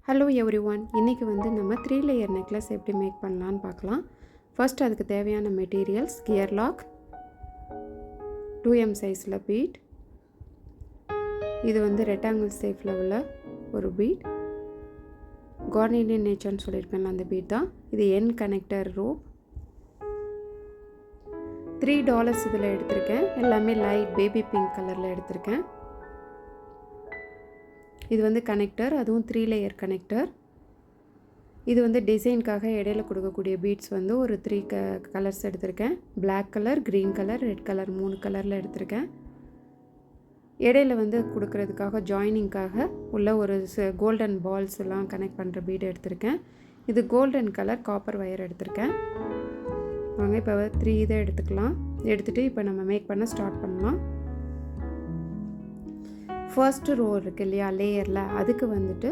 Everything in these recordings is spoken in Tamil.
ஹலோ எவ்ரிஒன், இன்றைக்கி வந்து நம்ம 3 லேயர் நெக்லஸ் எப்படி மேக் பண்ணலான்னு பார்க்கலாம். ஃபர்ஸ்ட் அதுக்கு தேவையான மெட்டீரியல்ஸ் கியர் லாக், 2M சைஸில் பீட், இது வந்து ரெக்டாங்கிள் ஷேப்பில் உள்ள ஒரு பீட், கார்னியன் நேச்சர்னு சொல்லியிருப்பேன்ல அந்த பீட் தான். இது என் கனெக்டர் ரோப், $3 இதில் எடுத்திருக்கேன். எல்லாமே லைட் பேபி பிங்க் கலரில் எடுத்திருக்கேன். இது வந்து கனெக்டர், அதுவும் 3 லேயர் கனெக்டர். இது வந்து டிசைனுக்காக இடையில கொடுக்கக்கூடிய பீட்ஸ் வந்து ஒரு 3 கலர்ஸ் எடுத்திருக்கேன். Black colour, green colour, red colour 3 கலரில் எடுத்திருக்கேன். இடையில வந்து கொடுக்கறதுக்காக ஜாயினிங்காக உள்ள ஒரு கோல்டன் பால்ஸ் எல்லாம் கனெக்ட் பண்ணுற பீட் எடுத்திருக்கேன். இது கோல்டன் கலர் காப்பர் ஒயர் எடுத்திருக்கேன். வாங்க இப்போ 3 இதை எடுத்துக்கலாம். எடுத்துகிட்டு இப்போ நம்ம மேக் பண்ண ஸ்டார்ட் பண்ணலாம். ஃபர்ஸ்ட் ரோ இருக்கு இல்லையா லேயரில், அதுக்கு வந்துட்டு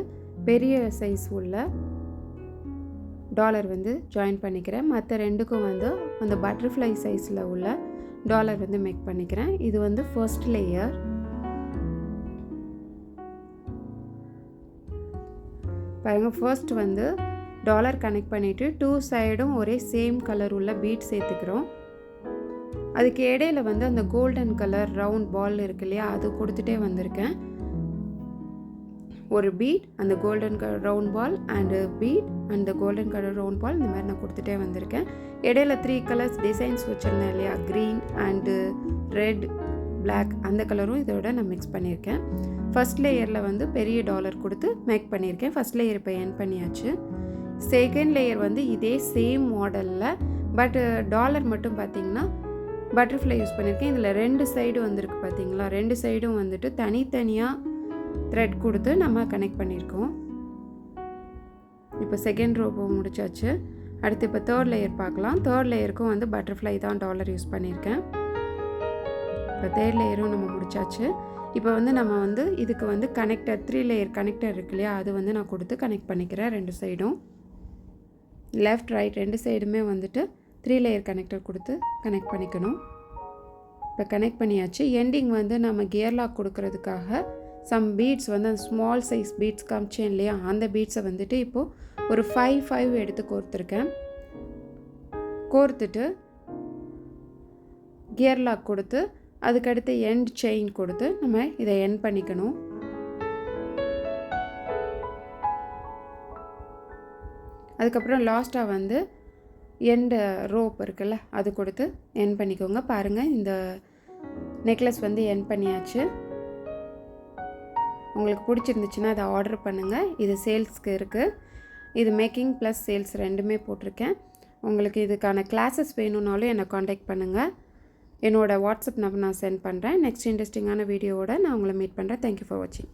பெரிய சைஸ் உள்ள டாலர் வந்து ஜாயின் பண்ணிக்கிறேன். மற்ற ரெண்டுக்கும் வந்து அந்த பட்டர்ஃப்ளை சைஸில் உள்ள டாலர் வந்து மேக் பண்ணிக்கிறேன். இது வந்து ஃபர்ஸ்ட் லேயர். பாருங்கள், ஃபர்ஸ்ட் வந்து டாலர் கனெக்ட் பண்ணிவிட்டு 2 சைடும் ஒரே சேம் கலர் உள்ள பீட் சேர்த்துக்கிறோம். அதுக்கு இடையில வந்து அந்த கோல்டன் கலர் ரவுண்ட் பால் இருக்கு இல்லையா, அது கொடுத்துட்டே வந்திருக்கேன். ஒரு பீட், அந்த golden colour round ball and bead and golden colour round ball, இந்த மாதிரி நான் கொடுத்துட்டே வந்திருக்கேன். இடையில 3 கலர்ஸ் டிசைன்ஸ் வச்சுருந்தேன் இல்லையா, க்ரீன் அண்டு ரெட், பிளாக், அந்த கலரும் இதோட நான் மிக்ஸ் பண்ணியிருக்கேன். ஃபர்ஸ்ட் லேயரில் வந்து பெரிய டாலர் கொடுத்து மேக் பண்ணியிருக்கேன். ஃபர்ஸ்ட் லேயர் இப்போ என் பண்ணியாச்சு. செகண்ட் லேயர் வந்து இதே சேம் மாடலில், பட் டாலர் மட்டும் பார்த்திங்கன்னா பட்டர்ஃப்ளை யூஸ் பண்ணியிருக்கேன். இதில் 2 சைடு வந்திருக்கு பார்த்தீங்களா, 2 சைடும் வந்துட்டு தனித்தனியாக த்ரெட் கொடுத்து நம்ம கனெக்ட் பண்ணியிருக்கோம். இப்போ செகண்ட் ரோபோ முடிச்சாச்சு. அடுத்து இப்போ தேர்ட் லேயர் பார்க்கலாம். தேர்ட் லேயருக்கும் வந்து பட்டர்ஃப்ளை தான் டாலர் யூஸ் பண்ணியிருக்கேன். இப்போ தேர்ட் லேயரும் நம்ம முடிச்சாச்சு. இப்போ வந்து நம்ம வந்து இதுக்கு வந்து கனெக்டர் 3 லேயர் கனெக்டர் இருக்கு இல்லையா, அது வந்து நான் கொடுத்து கனெக்ட் பண்ணிக்கிறேன். 2 சைடும் லெஃப்ட் ரைட் 2 சைடுமே வந்துட்டு 3 லேயர் கனெக்டர் கொடுத்து கனெக்ட் பண்ணிக்கணும். இப்போ கனெக்ட் பண்ணியாச்சு. எண்டிங் வந்து நம்ம கியர் லாக் கொடுக்கறதுக்காக சம் பீட்ஸ் வந்து அந்த ஸ்மால் சைஸ் பீட்ஸ் காமிச்சேன் இல்லையா, அந்த பீட்ஸை வந்துட்டு இப்போது ஒரு 5 எடுத்து கோர்த்துருக்கேன். கோர்த்துட்டு கியர் லாக் கொடுத்து அதுக்கடுத்து எண்ட் செயின் கொடுத்து நம்ம இதை எண்ட் பண்ணிக்கணும். அதுக்கப்புறம் லாஸ்ட்டாக வந்து எண்டு ரோப் இருக்குல்ல, அது கொடுத்து எண்ட் பண்ணிக்கோங்க. பாருங்கள், இந்த நெக்லஸ் வந்து எண்ட் பண்ணியாச்சு. உங்களுக்கு பிடிச்சிருந்துச்சுன்னா அதை ஆர்டர் பண்ணுங்கள். இது சேல்ஸ்க்கு இருக்குது. இது மேக்கிங் ப்ளஸ் சேல்ஸ் ரெண்டுமே போட்டிருக்கேன். உங்களுக்கு இதுக்கான கிளாஸஸ் வேணும்னாலும் என்னை காண்டாக்ட் பண்ணுங்கள். என்னோடய வாட்ஸ்அப் நம்பர் நான் சென்ட் பண்ணுறேன். நெக்ஸ்ட் இன்ட்ரெஸ்டிங்கான வீடியோவோட நான் உங்களை மீட் பண்ணுறேன். தேங்க்யூ ஃபார் வாட்சிங்.